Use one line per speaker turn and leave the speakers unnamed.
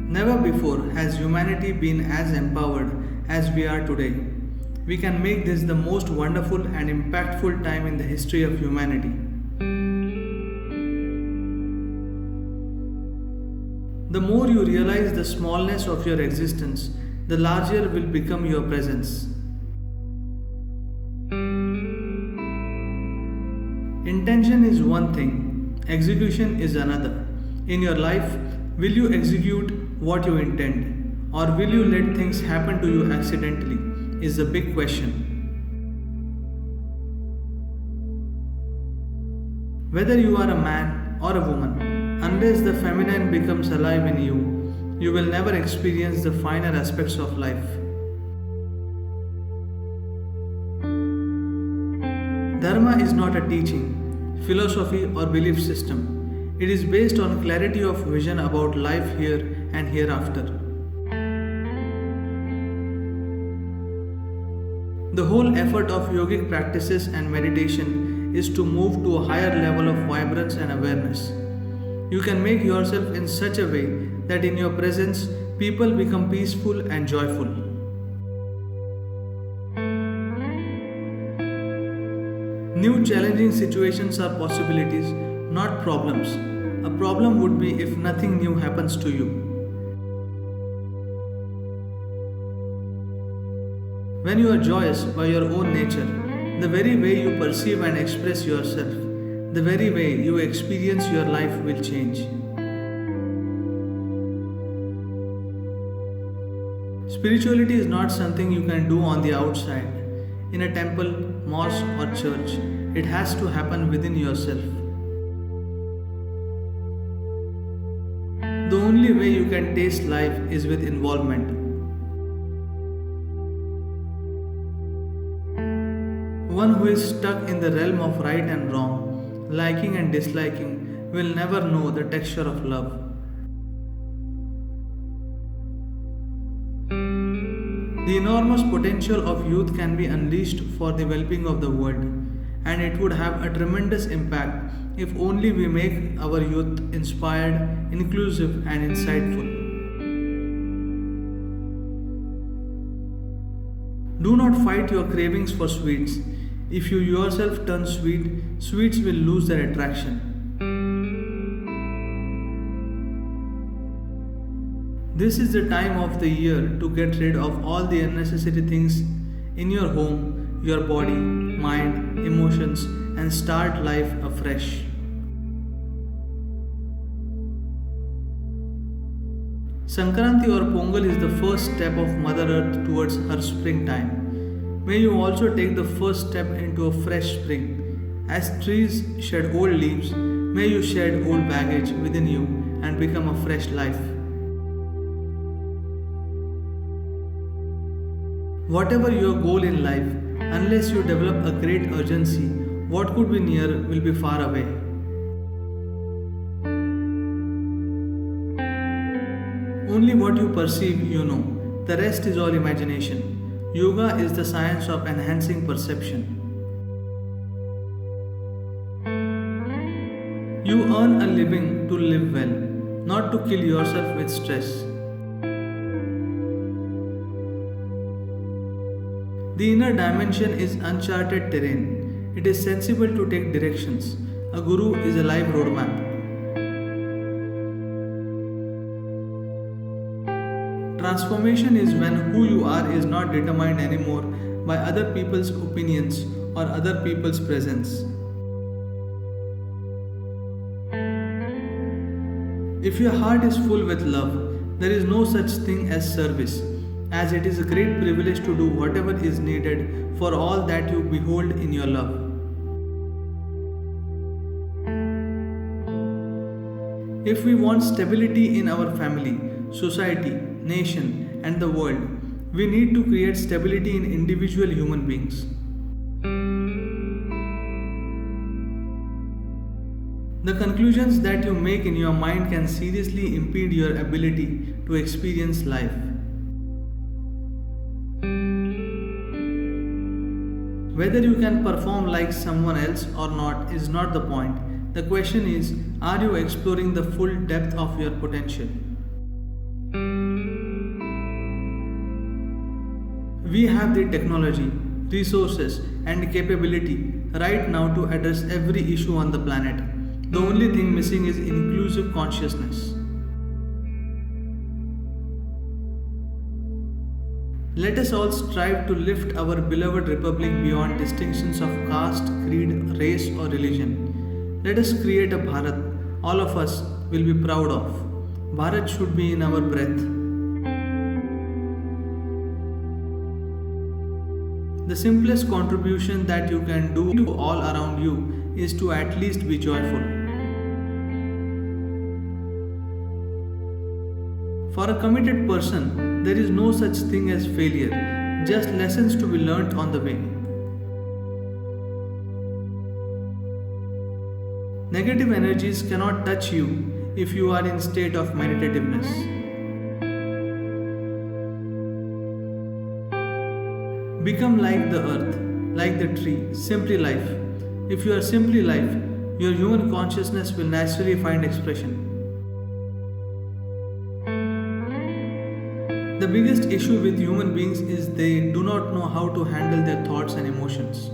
Never before has humanity been as empowered as we are today. We can make this the most wonderful and impactful time in the history of humanity. The more you realize the smallness of your existence, the larger will become your presence. Intention is one thing, execution is another. In your life, will you execute what you intend, or will you let things happen to you accidentally? Is the big question. Whether you are a man or a woman, unless the feminine becomes alive in you, you will never experience the finer aspects of life. Dharma is not a teaching, philosophy, or belief system. It is based on clarity of vision about life here and hereafter. The whole effort of yogic practices and meditation is to move to a higher level of vibrance and awareness. You can make yourself in such a way that in your presence, people become peaceful and joyful. New challenging situations are possibilities, not problems. A problem would be if nothing new happens to you. When you are joyous by your own nature, the very way you perceive and express yourself, the very way you experience your life will change. Spirituality is not something you can do on the outside, in a temple, mosque, or church. It has to happen within yourself. The only way you can taste life is with involvement. One who is stuck in the realm of right and wrong, liking and disliking, will never know the texture of love. The enormous potential of youth can be unleashed for the well-being of the world, and it would have a tremendous impact if only we make our youth inspired, inclusive, and insightful. Do not fight your cravings for sweets. If you yourself turn sweet, sweets will lose their attraction. This is the time of the year to get rid of all the unnecessary things in your home, your body, mind, emotions, and start life afresh. Sankranti or Pongal is the first step of Mother Earth towards her springtime. May you also take the first step into a fresh spring. As trees shed old leaves, may you shed old baggage within you and become a fresh life. Whatever your goal in life, unless you develop a great urgency, what could be near will be far away. Only what you perceive you know. The rest is all imagination. Yoga is the science of enhancing perception. You earn a living to live well, not to kill yourself with stress. The inner dimension is uncharted terrain. It is sensible to take directions. A guru is a live roadmap. Transformation is when who you are is not determined anymore by other people's opinions or other people's presence. If your heart is full with love, there is no such thing as service, as it is a great privilege to do whatever is needed for all that you behold in your love. If we want stability in our family, society, nation, and the world, we need to create stability in individual human beings. The conclusions that you make in your mind can seriously impede your ability to experience life. Whether you can perform like someone else or not is not the point. The question is, are you exploring the full depth of your potential? We have the technology, resources, and capability right now to address every issue on the planet. The only thing missing is inclusive consciousness. Let us all strive to lift our beloved republic beyond distinctions of caste, creed, race, or religion. Let us create a Bharat all of us will be proud of. Bharat should be in our breath. The simplest contribution that you can do to all around you is to at least be joyful. For a committed person, there is no such thing as failure, just lessons to be learnt on the way. Negative energies cannot touch you if you are in state of meditativeness. Become like the earth, like the tree, simply life. If you are simply life, your human consciousness will naturally find expression. The biggest issue with human beings is they do not know how to handle their thoughts and emotions.